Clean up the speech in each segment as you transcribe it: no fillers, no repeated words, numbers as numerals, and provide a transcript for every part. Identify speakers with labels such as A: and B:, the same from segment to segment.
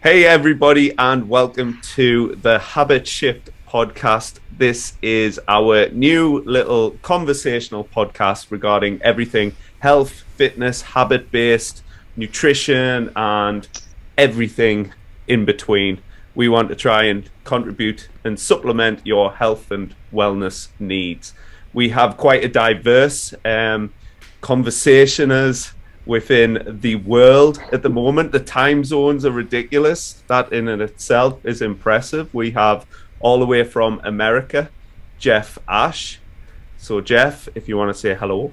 A: Hey, everybody, and welcome to the Habit Shift podcast. This is our new little conversational podcast regarding everything health, fitness, habit-based, nutrition, and everything in between. We want to try and contribute and supplement your health and wellness needs. We have quite a diverse conversationers within the world at the moment. The time zones are ridiculous. That in and itself is impressive. We have all the way from America, Jeff Ash. So Jeff, if you want to say hello.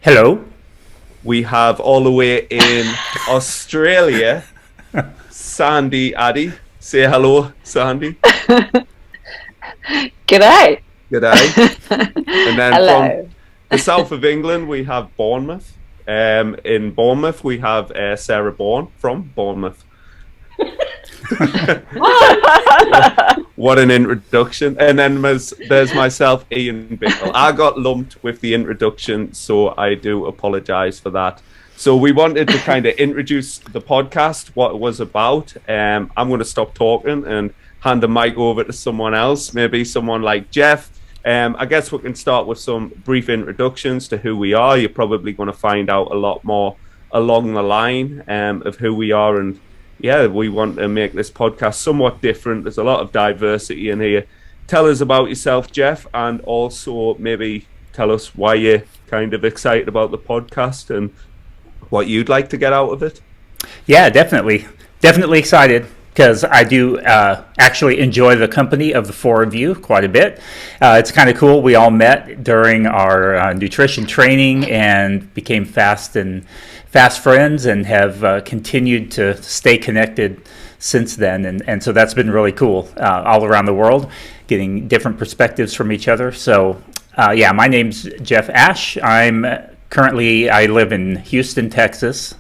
B: Hello.
A: We have all the way in Australia, Sandy Addy. Say hello, Sandy.
C: G'day.
A: G'day. And then
C: Hello.
A: from the south of England, we have Bournemouth. In Bournemouth, we have Sarah Bourne from Bournemouth. What an introduction. And then there's myself, Ian Bickle. I got lumped with the introduction, so I do apologize for that. So we wanted to kind of introduce the podcast, what it was about. I'm going to stop talking and hand the mic over to someone else, maybe someone like Jeff. I guess we can start with some brief introductions to who we are. You're probably going to find out a lot more along the line of who we are. And yeah, we want to make this podcast somewhat different. There's a lot of diversity in here. Tell us about yourself, Jeff, and also maybe tell us why you're kind of excited about the podcast and what you'd like to get out of it.
B: Yeah, definitely excited, because I do actually enjoy the company of the four of you quite a bit. It's kind of cool. We all met during our nutrition training and became fast friends, and have continued to stay connected since then. And so that's been really cool, all around the world, getting different perspectives from each other. So yeah, my name's Jeff Ash. I live in Houston, Texas.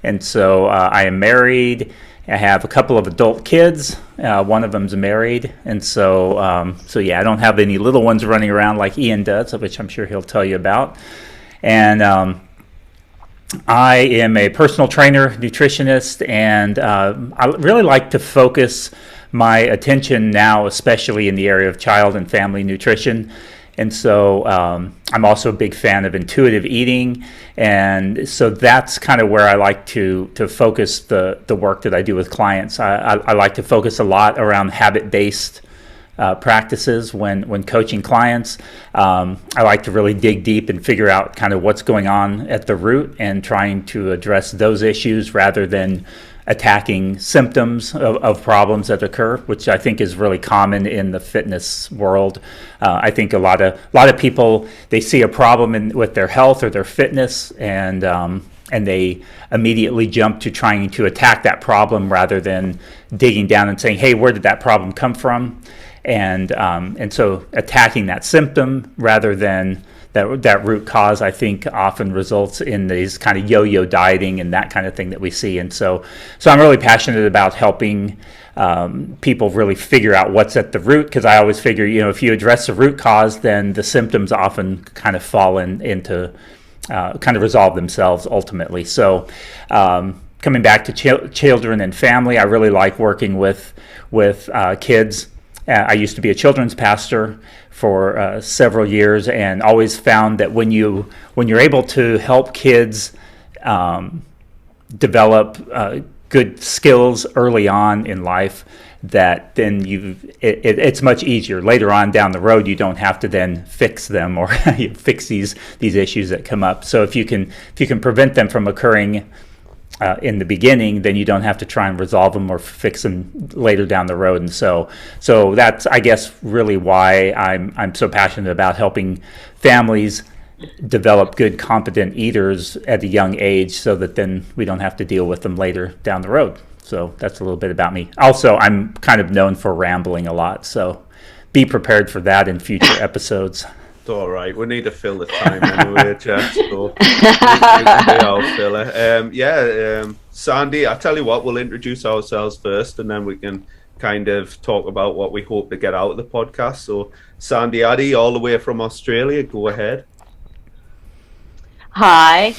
B: And so I am married. I have a couple of adult kids. One of them's married, and so yeah, I don't have any little ones running around like Ian does, which I'm sure he'll tell you about. And I am a personal trainer, nutritionist, and I really like to focus my attention now, especially in the area of child and family nutrition. And so I'm also a big fan of intuitive eating. And so that's kind of where I like to focus the work that I do with clients. I like to focus a lot around habit-based practices when coaching clients. I like to really dig deep and figure out kind of what's going on at the root and trying to address those issues rather than attacking symptoms of problems that occur, which I think is really common in the fitness world. I think a lot of people, they see a problem with their health or their fitness, and they immediately jump to trying to attack that problem rather than digging down and saying, hey, where did that problem come from? And so attacking that symptom rather than that root cause, I think, often results in these kind of yo-yo dieting and that kind of thing that we see. And so I'm really passionate about helping people really figure out what's at the root, because I always figure, if you address the root cause, then the symptoms often kind of fall into kind of resolve themselves ultimately. So coming back to children and family, I really like working with kids. I used to be a children's pastor for several years, and always found that when you're able to help kids develop good skills early on in life, that then it's much easier later on down the road. You don't have to then fix them or fix these issues that come up. So if you can prevent them from occurring in the beginning, then you don't have to try and resolve them or fix them later down the road. And so that's, I guess, really why I'm so passionate about helping families develop good, competent eaters at a young age, so that then we don't have to deal with them later down the road. So that's a little bit about me. Also, I'm kind of known for rambling a lot, so be prepared for that in future episodes.
A: It's all right. We need to fill the time anyway, Jeff. So we can be our filler. Sandy, I tell you what, we'll introduce ourselves first, and then we can kind of talk about what we hope to get out of the podcast. So, Sandy Addy, all the way from Australia, go ahead.
C: Hi.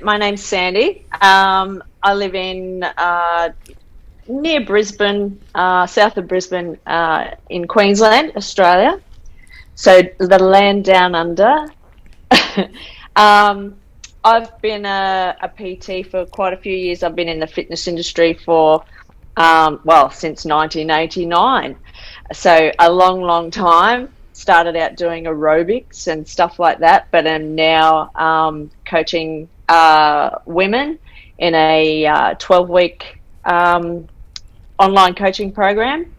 C: My name's Sandy. I live in near Brisbane, south of Brisbane, in Queensland, Australia. So the land down under. I've been a PT for quite a few years. I've been in the fitness industry for, since 1989. So a long, long time. Started out doing aerobics and stuff like that, but am now coaching women in a 12-week online coaching program.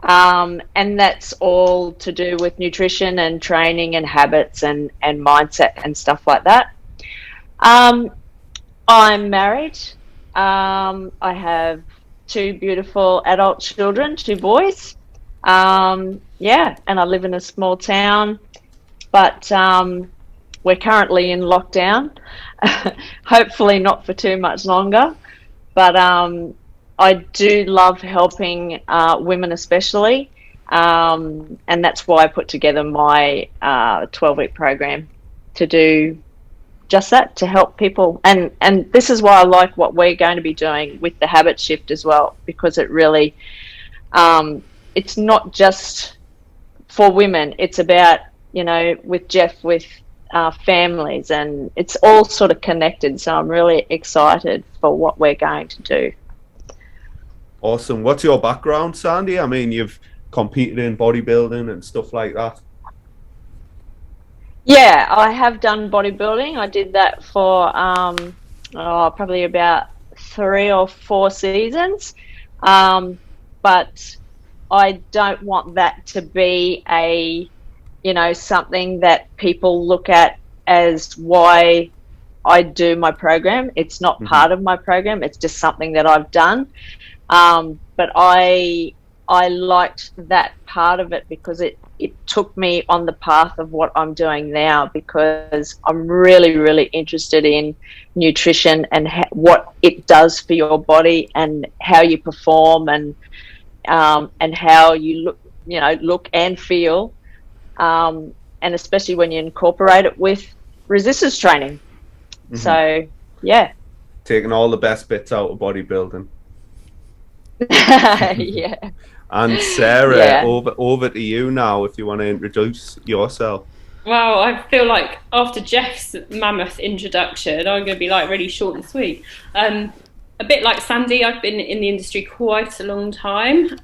C: And that's all to do with nutrition and training and habits and mindset and stuff like that. I'm married. I have two beautiful adult children, two boys. And I live in a small town, but we're currently in lockdown. Hopefully not for too much longer. But I do love helping women especially, and that's why I put together my 12-week program to do just that, to help people. And this is why I like what we're going to be doing with the habit shift as well, because it really, it's not just for women. It's about, with Jeff, with families, and it's all sort of connected. So I'm really excited for what we're going to do.
A: Awesome. What's your background, Sandy? I mean, you've competed in bodybuilding and stuff like that.
C: Yeah, I have done bodybuilding. I did that for probably about 3 or 4 seasons. But I don't want that to be something that people look at as why I do my program. It's not part of my program. It's just something that I've done. But I liked that part of it because it took me on the path of what I'm doing now, because I'm really, really interested in nutrition and what it does for your body and how you perform and how you look and feel, and especially when you incorporate it with resistance training. So, yeah.
A: Taking all the best bits out of bodybuilding.
C: Yeah.
A: And Sarah, over to you now if you want to introduce yourself.
D: Well, I feel like after Jeff's mammoth introduction, I'm going to be really short and sweet. A bit like Sandy, I've been in the industry quite a long time.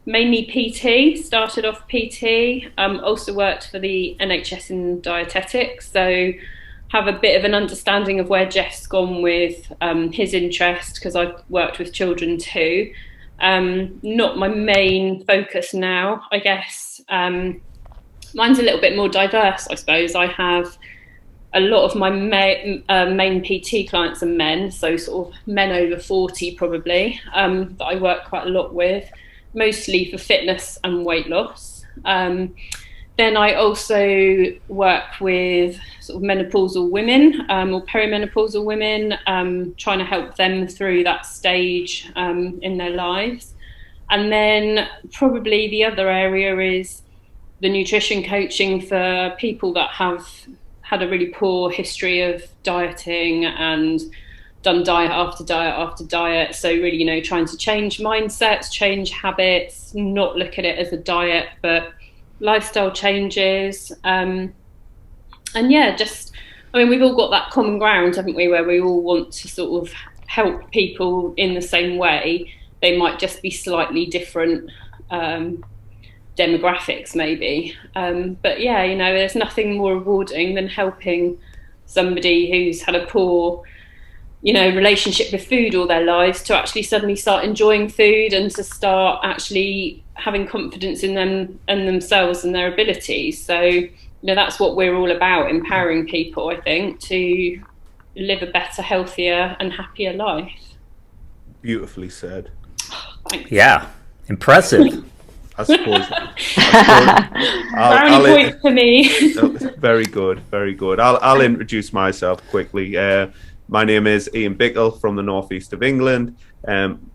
D: Mainly PT, started off PT, also worked for the NHS in dietetics, so have a bit of an understanding of where Jeff's gone with his interest, because I've worked with children too. Not my main focus now, I guess. Mine's a little bit more diverse, I suppose. I have a lot of my main PT clients are men, so sort of men over 40 probably, that I work quite a lot with, mostly for fitness and weight loss. Then I also work with sort of menopausal women or perimenopausal women, trying to help them through that stage in their lives. And then probably the other area is the nutrition coaching for people that have had a really poor history of dieting and done diet after diet after diet. So really, trying to change mindsets, change habits, not look at it as a diet, but lifestyle changes. And yeah, we've all got that common ground, haven't we, where we all want to sort of help people in the same way. They might just be slightly different demographics maybe. But yeah, there's nothing more rewarding than helping somebody who's had a poor relationship with food all their lives to actually suddenly start enjoying food and to start actually having confidence in them and themselves and their abilities. So that's what we're all about, empowering people, I think, to live a better, healthier and happier life.
A: Beautifully said.
D: Thanks.
B: Yeah, impressive.
A: I suppose.
D: Brownie point for me.
A: Very good, very good. I'll introduce myself quickly. My name is Ian Bickle from the northeast of England.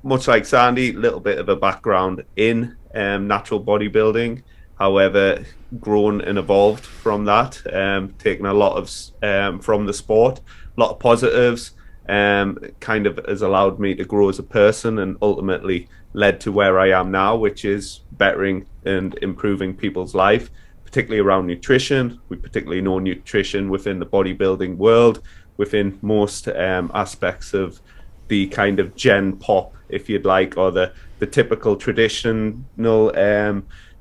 A: Much like Sandy, a little bit of a background in natural bodybuilding. However, grown and evolved from that, taken a lot of from the sport, a lot of positives, kind of has allowed me to grow as a person and ultimately led to where I am now, which is bettering and improving people's life, particularly around nutrition. We particularly know nutrition within the bodybuilding world, within most aspects of the kind of gen pop, if you'd like, or the typical traditional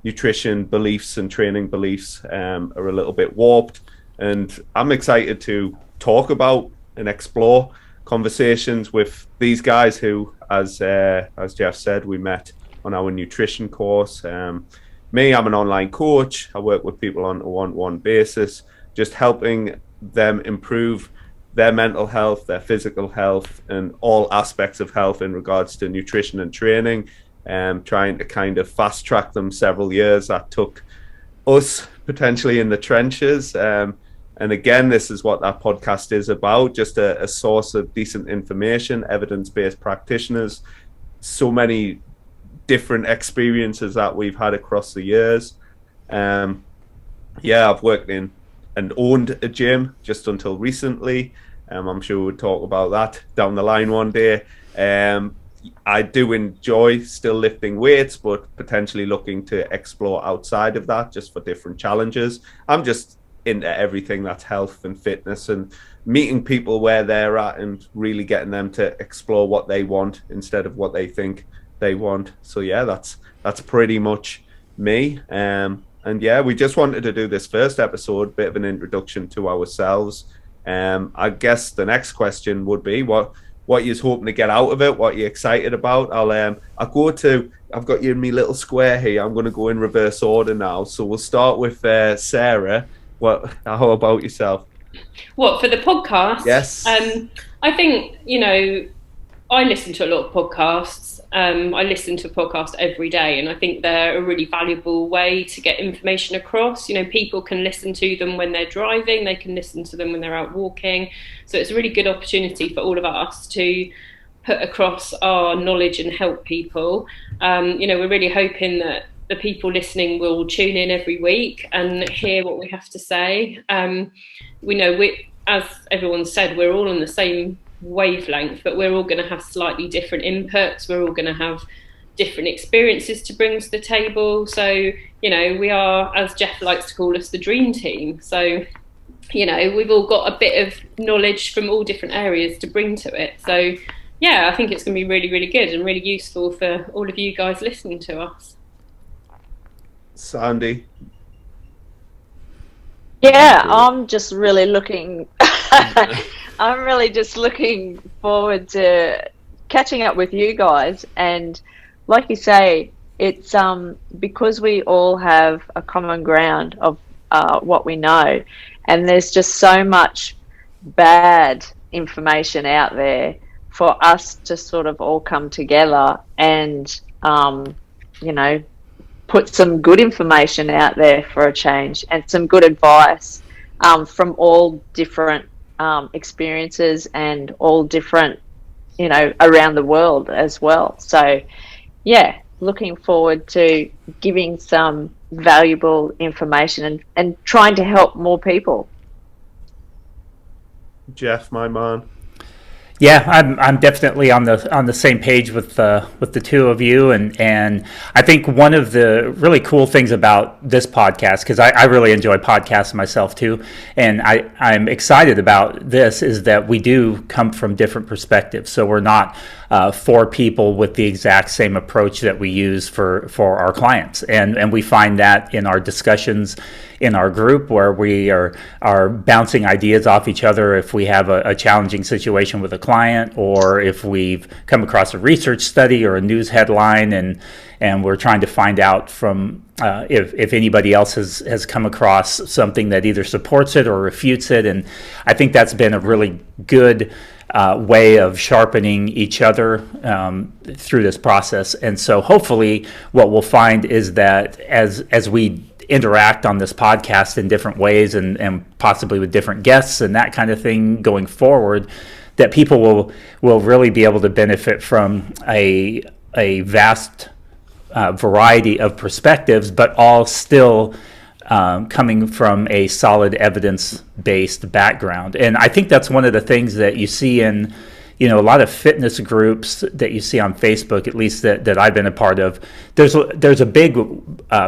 A: nutrition beliefs and training beliefs are a little bit warped. And I'm excited to talk about and explore conversations with these guys who, as Jeff said, we met on our nutrition course. Me, I'm an online coach. I work with people on a one-to-one basis, just helping them improve their mental health, their physical health, and all aspects of health in regards to nutrition and training, trying to kind of fast track them several years. That took us potentially in the trenches. And again, this is what that podcast is about, just a source of decent information, evidence-based practitioners, so many different experiences that we've had across the years. I've worked in and owned a gym just until recently. I'm sure we'll talk about that down the line one day. I do enjoy still lifting weights, but potentially looking to explore outside of that just for different challenges. I'm just into everything that's health and fitness and meeting people where they're at and really getting them to explore what they want instead of what they think they want. So yeah, that's pretty much me. And yeah, we just wanted to do this first episode, bit of an introduction to ourselves. I guess the next question would be what you're hoping to get out of it, what you're excited about. I've got you in my little square here. I'm going to go in reverse order now. So we'll start with Sarah. How about yourself?
D: What, for the podcast?
A: Yes.
D: I think, I listen to a lot of podcasts. I listen to podcasts every day, and I think they're a really valuable way to get information across. People can listen to them when they're driving, they can listen to them when they're out walking. So it's a really good opportunity for all of us to put across our knowledge and help people. We're really hoping that the people listening will tune in every week and hear what we have to say. We know, as everyone said, we're all on the same wavelength, but we're all going to have slightly different inputs. We're all going to have different experiences to bring to the table. So, we are, as Jeff likes to call us, the dream team. So, we've all got a bit of knowledge from all different areas to bring to it. So, yeah, I think it's going to be really, really good and really useful for all of you guys listening to us.
A: Sandy?
C: Yeah, I'm just really looking forward to catching up with you guys. And like you say, it's because we all have a common ground of what we know, and there's just so much bad information out there for us to sort of all come together and put some good information out there for a change and some good advice from all different experiences and all different, around the world as well. So, yeah, looking forward to giving some valuable information and trying to help more people.
A: Jeff, my man.
B: Yeah, I'm definitely on the same page with the two of you, and I think one of the really cool things about this podcast, because I really enjoy podcasts myself too, and I'm excited about this, is that we do come from different perspectives. So we're not four people with the exact same approach that we use for our clients, and we find that in our discussions in our group, where we are bouncing ideas off each other if we have a challenging situation with a client, or if we've come across a research study or a news headline and we're trying to find out from if anybody else has come across something that either supports it or refutes it. And I think that's been a really good way of sharpening each other through this process. And so hopefully what we'll find is that as we interact on this podcast in different ways and possibly with different guests and that kind of thing going forward, that people will really be able to benefit from a vast variety of perspectives, but all still coming from a solid evidence-based background. And I think that's one of the things that you see in you know, a lot of fitness groups that you see on Facebook, at least that I've been a part of, there's a big,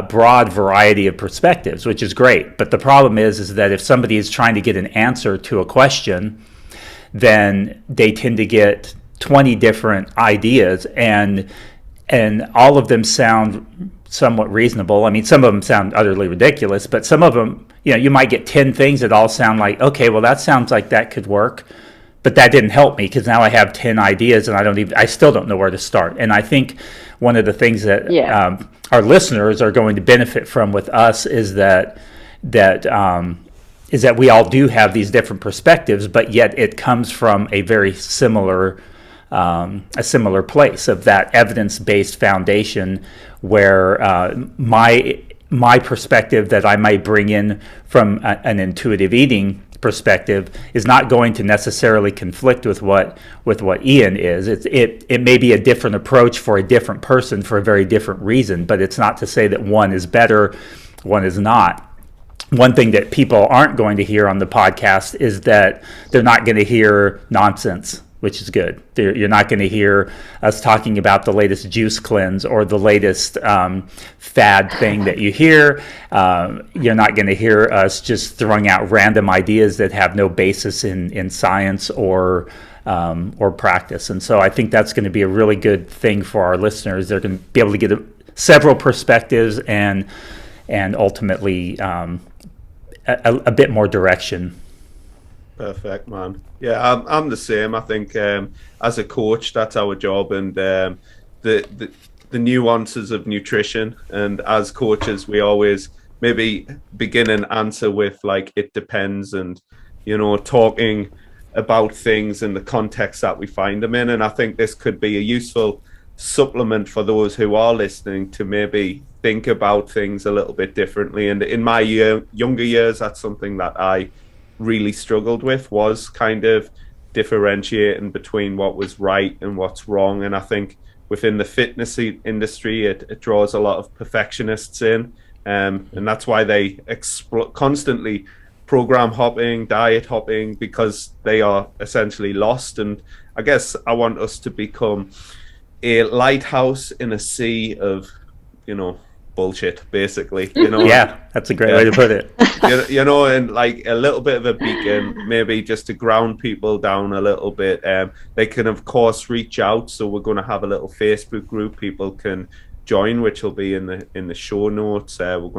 B: broad variety of perspectives, which is great. But the problem is that if somebody is trying to get an answer to a question, then they tend to get 20 different ideas, and all of them sound somewhat reasonable. I mean, some of them sound utterly ridiculous, but some of them, you know, you might get 10 things that all sound like, okay, well, that sounds like that could work, but that didn't help me because now I have 10 ideas and I still don't know where to start. And I think one of the things that our listeners are going to benefit from with us is that we all do have these different perspectives, but yet it comes from a very similar place of that evidence-based foundation where my perspective that I might bring in from an intuitive eating perspective is not going to necessarily conflict with what Ian is. It may be a different approach for a different person for a very different reason, but it's not to say that one is better, one is not. One thing that people aren't going to hear on the podcast is that they're not going to hear nonsense, which is good. You're not going to hear us talking about the latest juice cleanse or the latest fad thing that you hear. You're not going to hear us just throwing out random ideas that have no basis in science or practice. And so I think that's going to be a really good thing for our listeners. They're going to be able to get several perspectives and ultimately a bit more direction.
A: Perfect, man. Yeah, I'm the same. I think as a coach, that's our job, and the nuances of nutrition. And as coaches, we always maybe begin and answer with like it depends, and you know, talking about things in the context that we find them in. And I think this could be a useful supplement for those who are listening to maybe think about things a little bit differently. And in my younger years, that's something that I really struggled with, was kind of differentiating between what was right and what's wrong. And I think within the fitness industry, it draws a lot of perfectionists in, and that's why they constantly program hopping, diet hopping, because they are essentially lost. And I guess I want us to become a lighthouse in a sea of, you know, bullshit, basically, you know.
B: Yeah, that's a great way to put it.
A: You know, and like a little bit of a beacon, maybe just to ground people down a little bit. They can of course reach out, so we're going to have a little Facebook group people can join, which will be in the show notes. We've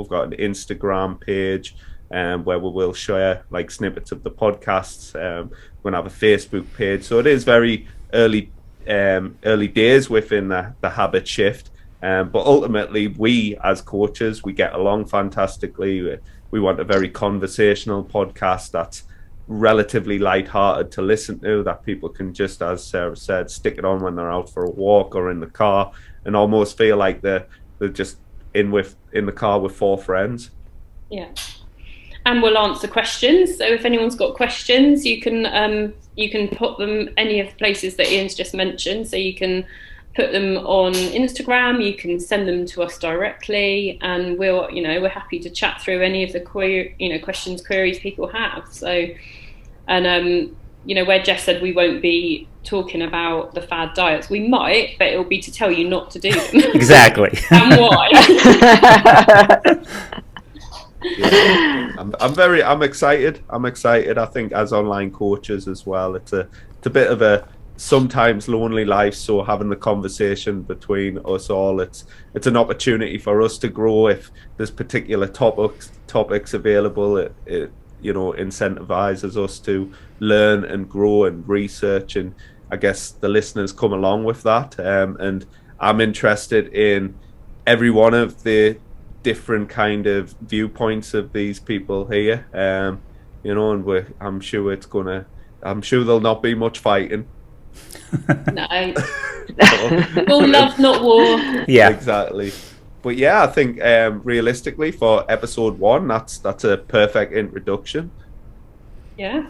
A: got an Instagram page where we will share like snippets of the podcasts. We're going to have a Facebook page, so it is very early days within the habit shift. But ultimately, we as coaches, we get along fantastically. We want a very conversational podcast that's relatively lighthearted to listen to, that people can just, as Sarah said, stick it on when they're out for a walk or in the car and almost feel like they're just in the car with four friends.
D: Yeah. And we'll answer questions. So if anyone's got questions, you can put them any of the places that Ian's just mentioned. So you can put them on Instagram, you can send them to us directly, and we're happy to chat through any of the questions, queries people have. So, and where Jeff said we won't be talking about the fad diets, we might, but it'll be to tell you not to do them.
B: Exactly.
D: And why.
A: Yeah. I'm excited. I think as online coaches as well, it's a bit of a sometimes lonely life, so having the conversation between us all, it's an opportunity for us to grow. If there's particular topics available, it incentivizes us to learn and grow and research, and I guess the listeners come along with that. And I'm interested in every one of the different kind of viewpoints of these people here, and I'm sure there'll not be much fighting.
D: No. All love, not war.
B: Yeah,
A: exactly. But yeah, I think realistically for episode 1, that's a perfect introduction.
D: Yeah.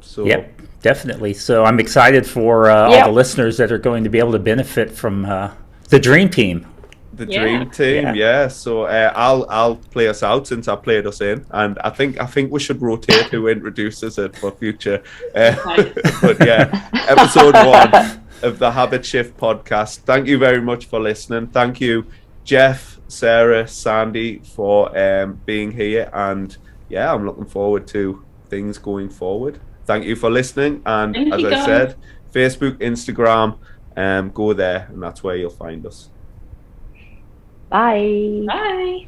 A: So
B: yep, definitely. So I'm excited for all the listeners that are going to be able to benefit from the dream team.
A: The
D: Yeah.
A: dream team, yeah. So I'll play us out since I played us in, and I think we should rotate who introduces it for future.
D: Okay.
A: But yeah, episode 1 of the Habit Shift podcast. Thank you very much for listening. Thank you, Jeff, Sarah, Sandy, for being here, and yeah, I'm looking forward to things going forward. Thank you for listening, and
D: Thank
A: as
D: you,
A: I
D: guys.
A: said, Facebook, Instagram, go there, and that's where you'll find us.
C: Bye.
D: Bye.